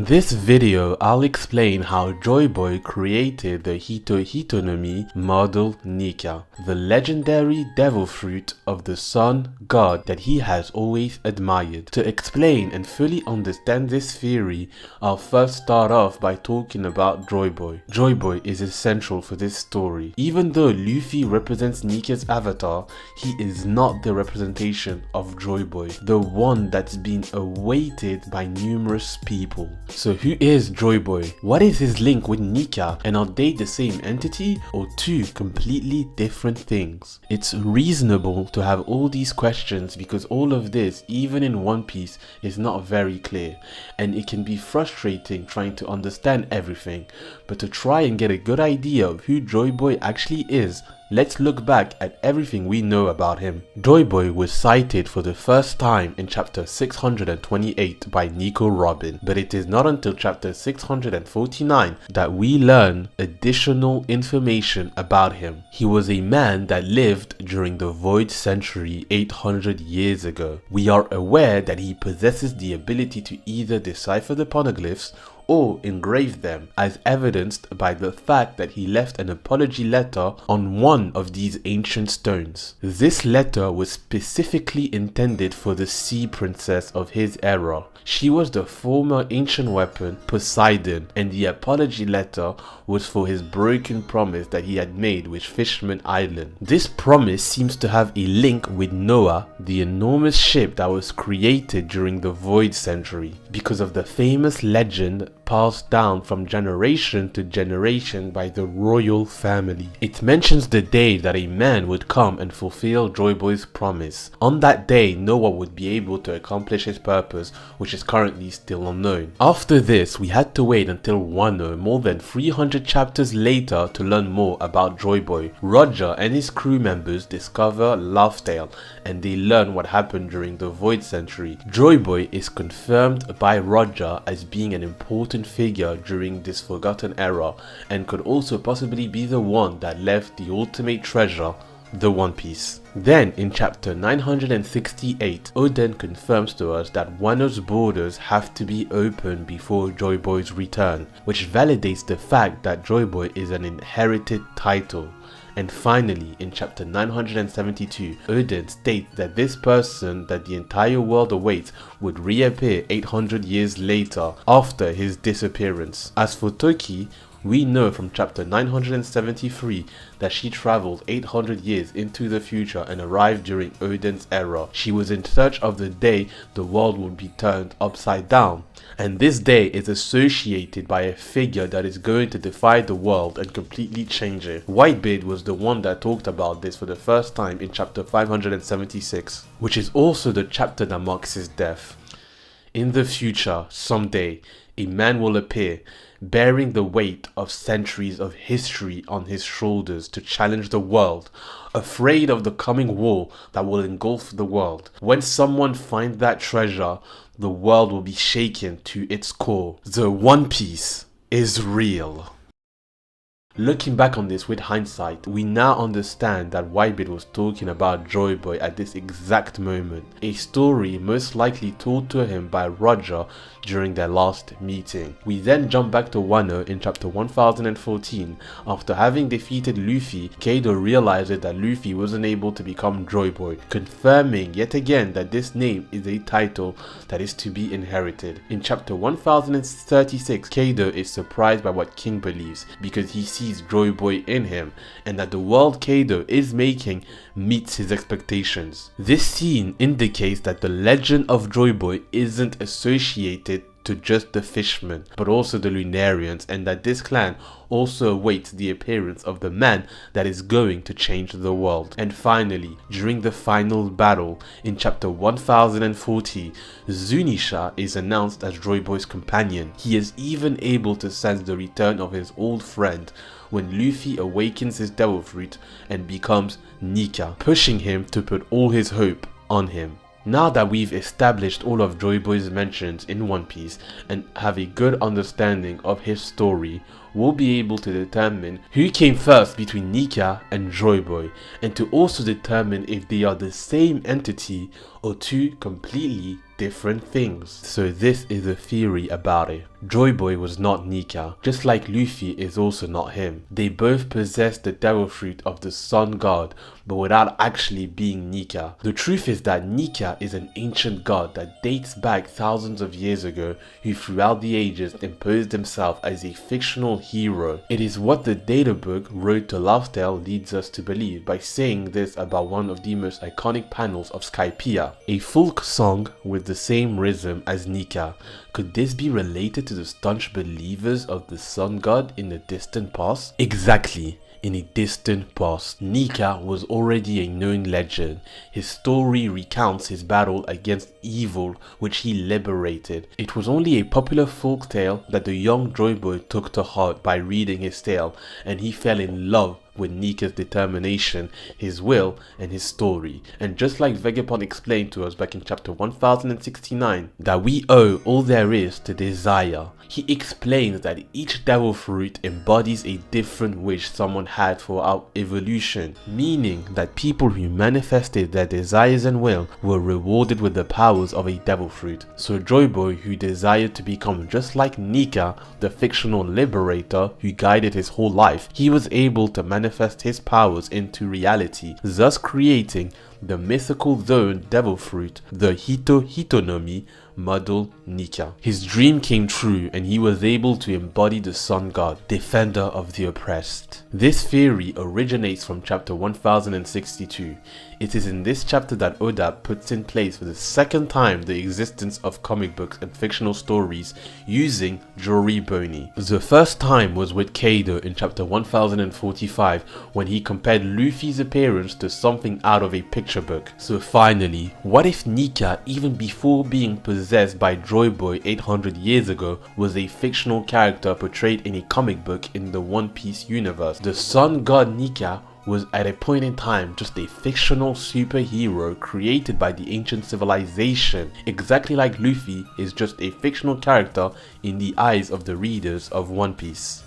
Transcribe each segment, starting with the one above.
In this video, I'll explain how JoyBoy created the Hitohitonomi model Nika, the legendary devil fruit of the sun god that he has always admired. To explain and fully understand this theory, I'll first start off by talking about JoyBoy. JoyBoy is essential for this story. Even though Luffy represents Nika's avatar, he is not the representation of JoyBoy, the one that's been awaited by numerous people. So who is JoyBoy? What is his link with Nika, and are they the same entity or two completely different things? It's reasonable to have all these questions because all of this, even in One Piece, is not very clear, and it can be frustrating trying to understand everything. But to try and get a good idea of who JoyBoy actually is, let's look back at everything we know about him. JoyBoy was cited for the first time in chapter 628 by Nico Robin, but it is not until chapter 649 that we learn additional information about him. He was a man that lived during the Void Century 800 years ago. We are aware that he possesses the ability to either decipher the poneglyphs or engrave them, as evidenced by the fact that he left an apology letter on one of these ancient stones. This letter was specifically intended for the sea princess of his era. She was the former ancient weapon Poseidon, and the apology letter was for his broken promise that he had made with Fishman Island. This promise seems to have a link with Noah, the enormous ship that was created during the Void Century, because of the famous legend passed down from generation to generation by the royal family. It mentions the day that a man would come and fulfill JoyBoy's promise. On that day, Noah would be able to accomplish his purpose, which is currently still unknown. After this, we had to wait until Wano, more than 300 chapters later, to learn more about JoyBoy. Roger and his crew members discover Laughtale, and they learn what happened during the Void Century. JoyBoy is confirmed by Roger as being an important figure during this forgotten era, and could also possibly be the one that left the ultimate treasure, the One Piece. Then in chapter 968, Oden confirms to us that Wano's borders have to be open before JoyBoy's return, which validates the fact that JoyBoy is an inherited title. And finally, in chapter 972, Oden states that this person that the entire world awaits would reappear 800 years later after his disappearance. As for Toki, we know from chapter 973 that she traveled 800 years into the future and arrived during Oden's era. She was in search of the day the world would be turned upside down. And this day is associated by a figure that is going to defy the world and completely change it. Whitebeard was the one that talked about this for the first time in chapter 576, which is also the chapter that marks his death. In the future, someday, a man will appear, bearing the weight of centuries of history on his shoulders to challenge the world, afraid of the coming war that will engulf the world. When someone finds that treasure, the world will be shaken to its core. The One Piece is real. Looking back on this with hindsight, we now understand that Whitebeard was talking about JoyBoy at this exact moment, a story most likely told to him by Roger during their last meeting. We then jump back to Wano in chapter 1014. After having defeated Luffy, Kaido realizes that Luffy wasn't able to become JoyBoy, confirming yet again that this name is a title that is to be inherited. In chapter 1036, Kaido is surprised by what King believes, because he sees JoyBoy in him, and that the world Kaido is making meets his expectations. This scene indicates that the legend of JoyBoy isn't associated to just the fishmen, but also the Lunarians, and that this clan also awaits the appearance of the man that is going to change the world. And finally, during the final battle in chapter 1040, Zunisha is announced as JoyBoy's companion. He is even able to sense the return of his old friend when Luffy awakens his devil fruit and becomes Nika, pushing him to put all his hope on him. Now that we've established all of JoyBoy's mentions in One Piece and have a good understanding of his story, we'll be able to determine who came first between Nika and JoyBoy, and to also determine if they are the same entity or two completely different things. So this is a theory about it. JoyBoy was not Nika, just like Luffy is also not him. They both possess the devil fruit of the sun god, but without actually being Nika. The truth is that Nika is an ancient god that dates back thousands of years ago, who throughout the ages imposed himself as a fictional hero. It is what the data book Road to Laugh Tale leads us to believe by saying this about one of the most iconic panels of Skypiea, a folk song with the same rhythm as Nika. Could this be related to the staunch believers of the sun god in the distant past? Exactly. In a distant past, Nika was already a known legend. His story recounts his battle against evil, which he liberated. It was only a popular folk tale that the young JoyBoy took to heart by reading his tale, and he fell in love with Nika's determination, his will, and his story. And just like Vegapunk explained to us back in chapter 1069, that we owe all there is to desire. He explains that each devil fruit embodies a different wish someone had for our evolution, meaning that people who manifested their desires and will were rewarded with the powers of a devil fruit. So JoyBoy, who desired to become just like Nika, the fictional liberator who guided his whole life, he was able to manifest his powers into reality, thus creating the mythical zone devil fruit, the Hitohitonomi model Nika. His dream came true and he was able to embody the sun god, defender of the oppressed. This theory originates from chapter 1062. It is in this chapter that Oda puts in place for the second time the existence of comic books and fictional stories using JoyBoy. The first time was with Kaido in chapter 1045 when he compared Luffy's appearance to something out of a picture book. So finally, what if Nika, even before being possessed by JoyBoy 800 years ago, was a fictional character portrayed in a comic book in the One Piece universe? The sun god Nika was at a point in time just a fictional superhero created by the ancient civilization, exactly like Luffy is just a fictional character in the eyes of the readers of One Piece.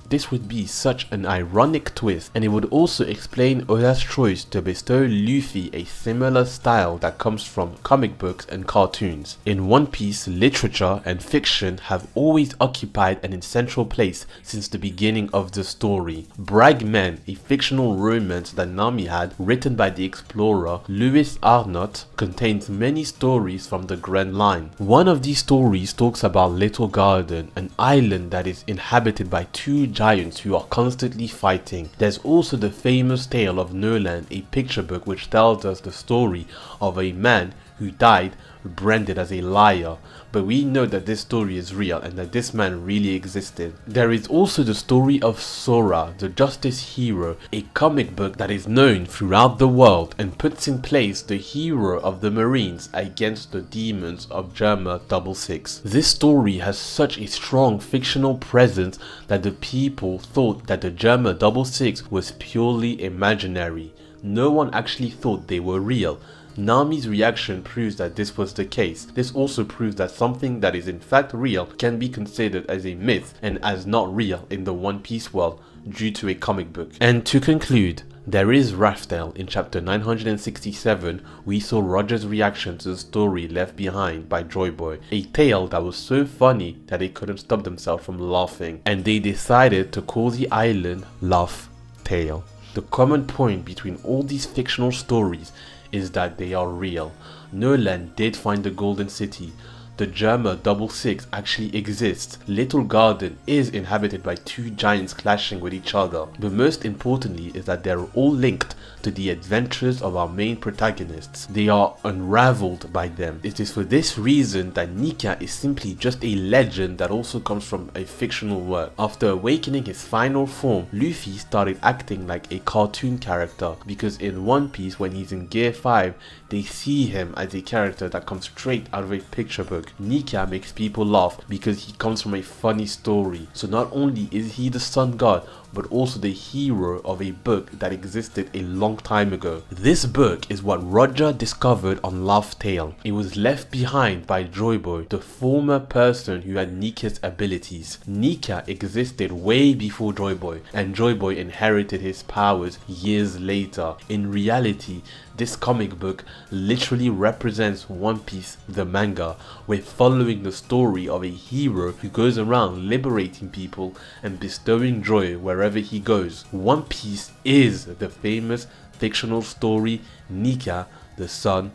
This would be such an ironic twist, and it would also explain Oda's choice to bestow Luffy a similar style that comes from comic books and cartoons. In One Piece, literature and fiction have always occupied an essential place since the beginning of the story. Brag Men, a fictional romance that Nami had, written by the explorer Lewis Arnott, contains many stories from the Grand Line. One of these stories talks about Little Garden, an island that is inhabited by two giants who are constantly fighting. There's also the famous tale of Noland, a picture book which tells us the story of a man who died branded as a liar, but we know that this story is real and that this man really existed. There is also the story of Sora, the Justice Hero, a comic book that is known throughout the world and puts in place the hero of the Marines against the demons of Germa 66. This story has such a strong fictional presence that the people thought that the Germa 66 was purely imaginary. No one actually thought they were real. Nami's reaction proves that this was the case. This also proves that something that is in fact real can be considered as a myth and as not real in the One Piece world due to a comic book. And to conclude, there is Raftel. In chapter 967, we saw Roger's reaction to the story left behind by JoyBoy, a tale that was so funny that they couldn't stop themselves from laughing, and they decided to call the island Laugh Tale. The common point between all these fictional stories is that they are real. Noland did find the Golden City. The Germa 66 actually exists. Little Garden is inhabited by two giants clashing with each other. But most importantly is that they're all linked to the adventures of our main protagonists. They are unraveled by them. It is for this reason that Nika is simply just a legend that also comes from a fictional work. After awakening his final form, Luffy started acting like a cartoon character, because in One Piece when he's in Gear 5, they see him as a character that comes straight out of a picture book. Nika makes people laugh because he comes from a funny story. So not only is he the sun god, but also the hero of a book that existed a long time ago. This book is what Roger discovered on Laugh Tale. It was left behind by JoyBoy, the former person who had Nika's abilities. Nika existed way before JoyBoy, and JoyBoy inherited his powers years later. In reality, this comic book literally represents One Piece, the manga. We're following the story of a hero who goes around liberating people and bestowing joy wherever he goes. One Piece is the famous fictional story Nika, the Sun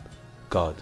God.